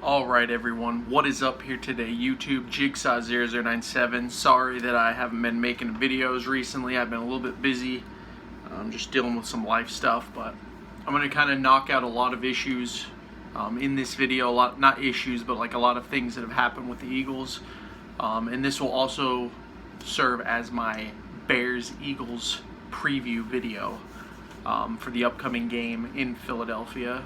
Alright everyone, what is up here today? YouTube, Jigsaw0097. Sorry that I haven't been making videos recently. I've been a little bit busy. I'm just dealing with some life stuff, but I'm going to kind of knock out a lot of issues in this video. Not issues, but like a lot of things that have happened with the Eagles. And this will also serve as my Bears-Eagles preview video for the upcoming game in Philadelphia.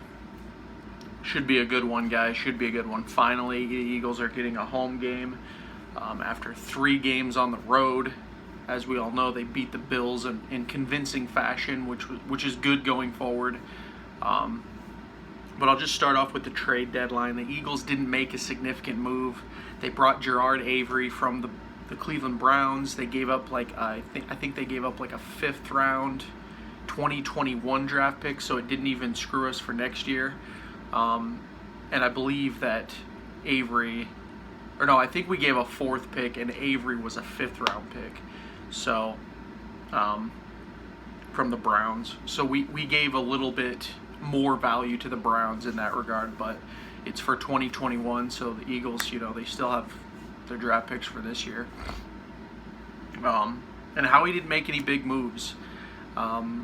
Should be a good one, guys. Should be a good one. Finally, the Eagles are getting a home game after 3 games on the road. As we all know, they beat the Bills in convincing fashion, which is good going forward. But I'll just start off with the trade deadline. The Eagles didn't make a significant move. They brought Genard Avery from the Cleveland Browns. They gave up I think they gave up like a 5th round 2021 draft pick, so it didn't even screw us for next year. And I believe that I think we gave a 4th pick, and Avery was a 5th round pick. So, from the Browns. So we gave a little bit more value to the Browns in that regard, but it's for 2021, so the Eagles, they still have their draft picks for this year. And Howie didn't make any big moves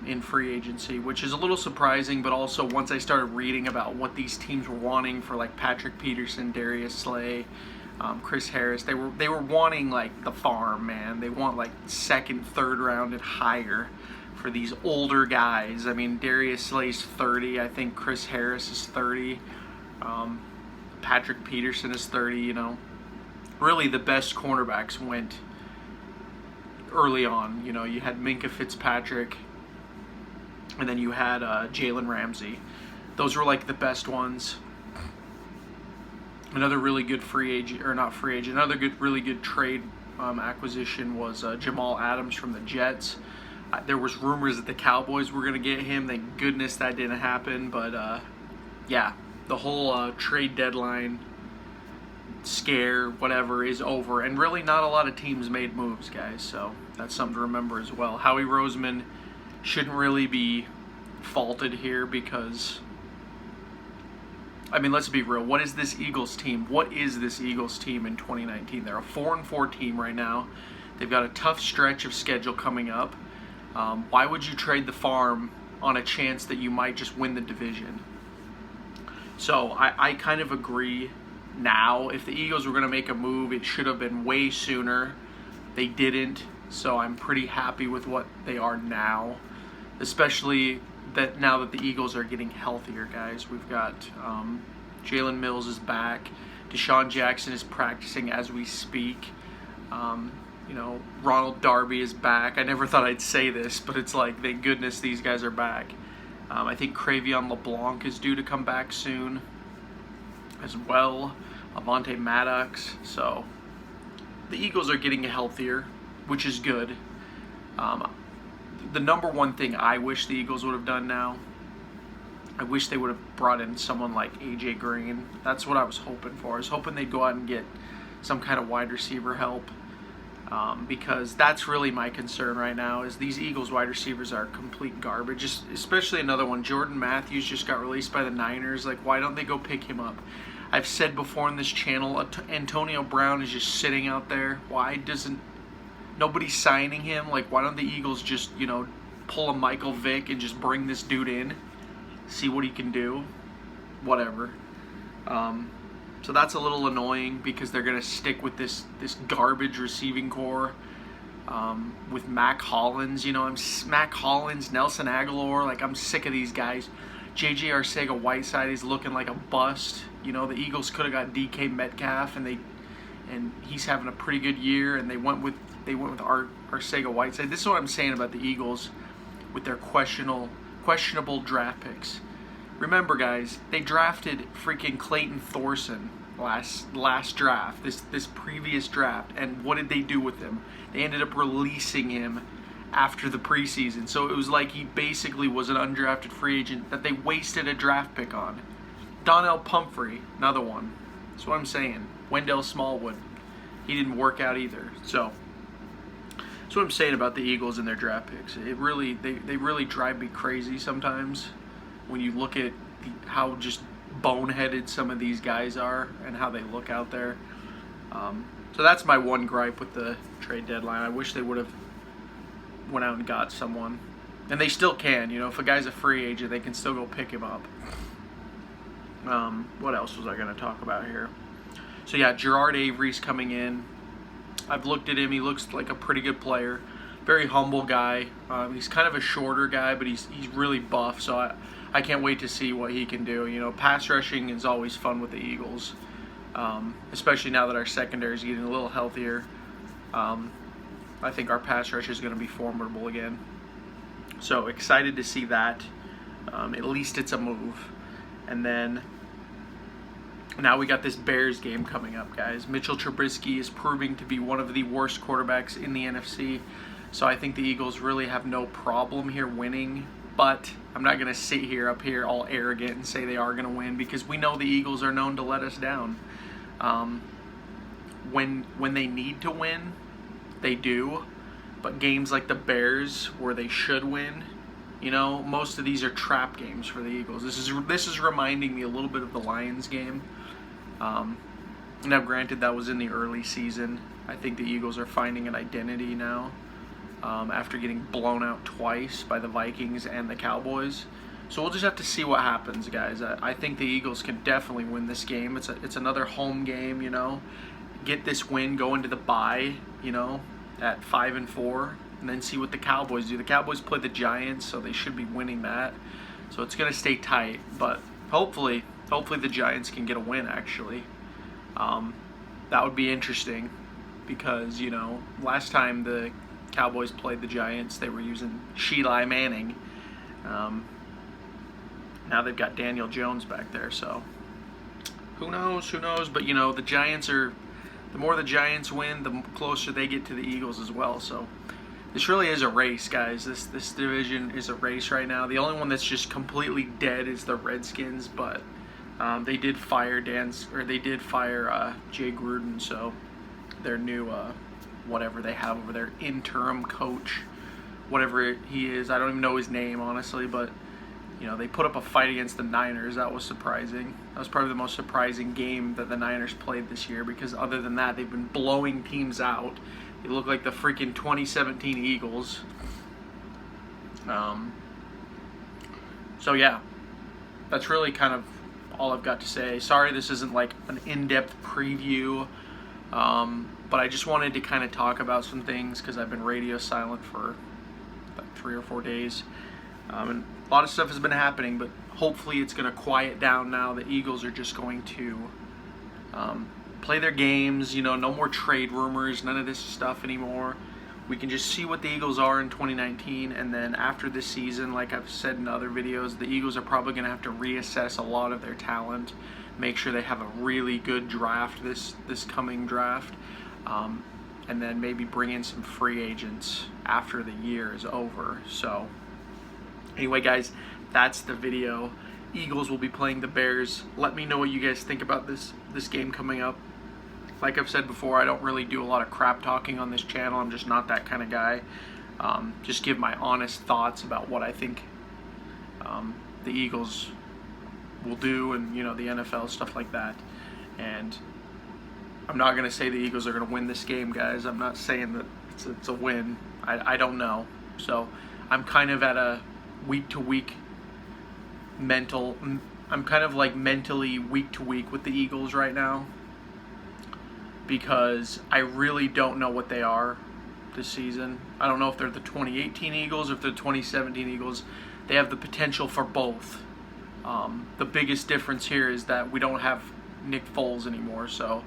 in free agency, which is a little surprising, but also once I started reading about what these teams were wanting for like Patrick Peterson, Darius Slay, Chris Harris, they were wanting like the farm, man. They want like 2nd, 3rd round and higher for these older guys. I mean, Darius Slay's 30, I think Chris Harris is 30, Patrick Peterson is 30. Really the best cornerbacks went early on. You had Minka Fitzpatrick, and then you had Jalen Ramsey. Those were like the best ones. Another really good really good trade acquisition was Jamal Adams from the Jets. There was rumors that the Cowboys were going to get him. Thank goodness that didn't happen. But yeah, the whole trade deadline scare, whatever, is over, and really not a lot of teams made moves, guys, so that's something to remember as well. Howie Roseman shouldn't really be faulted here because, I mean, let's be real. What is this Eagles team? What is this Eagles team in 2019? They're a 4-4 team right now. They've got a tough stretch of schedule coming up. Why would you trade the farm on a chance that you might just win the division? So I kind of agree. Now, if the Eagles were going to make a move, it should have been way sooner. They didn't, so I'm pretty happy with what they are now, especially that now that the Eagles are getting healthier, guys. We've got Jalen Mills is back. Deshaun Jackson is practicing as we speak. Ronald Darby is back. I never thought I'd say this, but it's like, thank goodness these guys are back. I think cre'von LeBlanc is due to come back soon as well. Avonte Maddox. So the Eagles are getting healthier, which is good. The number one thing I wish the Eagles would have done now, I wish they would have brought in someone like AJ Green. That's what I was hoping for. I was hoping they'd go out and get some kind of wide receiver help, because that's really my concern right now, is these Eagles wide receivers are complete garbage. Especially another one, Jordan Matthews just got released by the Niners. Like, why don't they go pick him up? I've said before on this channel, Antonio Brown is just sitting out there. Why doesn't nobody signing him? Like, why don't the Eagles just, pull a Michael Vick and just bring this dude in, see what he can do? Whatever. So that's a little annoying because they're gonna stick with this garbage receiving core with Mac Hollins. Mac Hollins, Nelson Aguilar. Like, I'm sick of these guys. J.J. Arcega-Whiteside is looking like a bust. The Eagles could have got DK Metcalf, and he's having a pretty good year, and they went with Arcega-Whiteside. This is what I'm saying about the Eagles with their questionable draft picks. Remember, guys, they drafted freaking Clayton Thorson last draft, this previous draft, and what did they do with him? They ended up releasing him after the preseason. So it was like he basically was an undrafted free agent that they wasted a draft pick on. Donnell Pumphrey, another one. That's what I'm saying. Wendell Smallwood, he didn't work out either. So that's what I'm saying about the Eagles and their draft picks. They really drive me crazy sometimes when you look at how just boneheaded some of these guys are and how they look out there. So that's my one gripe with the trade deadline. I wish they would have went out and got someone. And they still can. You know, if a guy's a free agent, they can still go pick him up. What else was I going to talk about here? So yeah, Genard Avery's coming in. I've looked at him. He looks like a pretty good player. Very humble guy. He's kind of a shorter guy, but he's really buff. So I can't wait to see what he can do. You know, pass rushing is always fun with the Eagles, especially now that our secondary is getting a little healthier. I think our pass rush is going to be formidable again. So excited to see that. At least it's a move. And then now we got this Bears game coming up, guys. Mitchell Trubisky is proving to be one of the worst quarterbacks in the NFC. So I think the Eagles really have no problem here winning. But I'm not going to sit here up here all arrogant and say they are going to win, because we know the Eagles are known to let us down. When they need to win, they do. But games like the Bears, where they should win, you know, most of these are trap games for the Eagles. This is reminding me a little bit of the Lions game. Now, granted, that was in the early season. I think the Eagles are finding an identity now after getting blown out twice by the Vikings and the Cowboys. So we'll just have to see what happens, guys. I think the Eagles can definitely win this game. It's another home game, you know. Get this win, go into the bye, you know, at 5-4, and then see what the Cowboys do. The Cowboys play the Giants, so they should be winning that. So it's going to stay tight, but hopefully the Giants can get a win, actually. That would be interesting because, you know, last time the Cowboys played the Giants, they were using Sheila Manning. Now they've got Daniel Jones back there, so who knows? But, you know, the Giants are... The more the Giants win, the closer they get to the Eagles as well. So this really is a race, guys. This division is a race right now. The only one that's just completely dead is the Redskins, but they did fire Jay Gruden, so their new whatever they have over there, interim coach, whatever he is. I don't even know his name, honestly, but you know, they put up a fight against the Niners. That was surprising. That was probably the most surprising game that the Niners played this year, because other than that, they've been blowing teams out. They look like the freaking 2017 Eagles. So yeah, that's really kind of all I've got to say. Sorry this isn't like an in-depth preview, but I just wanted to kind of talk about some things because I've been radio silent for like 3 or 4 days. And a lot of stuff has been happening, but hopefully it's going to quiet down now. The Eagles are just going to play their games, you know, no more trade rumors, none of this stuff anymore. We can just see what the Eagles are in 2019, and then after this season, like I've said in other videos, the Eagles are probably going to have to reassess a lot of their talent, make sure they have a really good draft this coming draft, and then maybe bring in some free agents after the year is over. So anyway, guys, that's the video. Eagles will be playing the Bears. Let me know what you guys think about this game coming up. Like I've said before, I don't really do a lot of crap talking on this channel. I'm just not that kind of guy. Just give my honest thoughts about what I think the Eagles will do, and you know, the NFL, stuff like that. And I'm not going to say the Eagles are going to win this game, guys. I'm not saying that it's a win. I don't know. So I'm kind of at a week-to-week mental... I'm kind of like mentally week-to-week with the Eagles right now, because I really don't know what they are this season. I don't know if they're the 2018 Eagles or if they're the 2017 Eagles. They have the potential for both. The biggest difference here is that we don't have Nick Foles anymore, so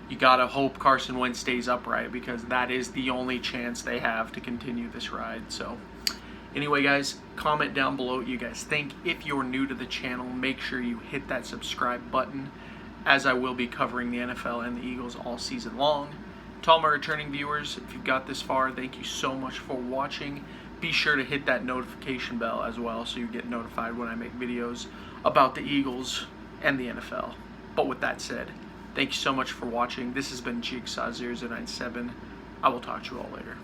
you gotta hope Carson Wentz stays upright, because that is the only chance they have to continue this ride. So anyway, guys, comment down below what you guys think. If you're new to the channel, make sure you hit that subscribe button, as I will be covering the NFL and the Eagles all season long. To all my returning viewers, if you've got this far, thank you so much for watching. Be sure to hit that notification bell as well, so you get notified when I make videos about the Eagles and the NFL. But with that said, thank you so much for watching. This has been Jigsaw097. I will talk to you all later.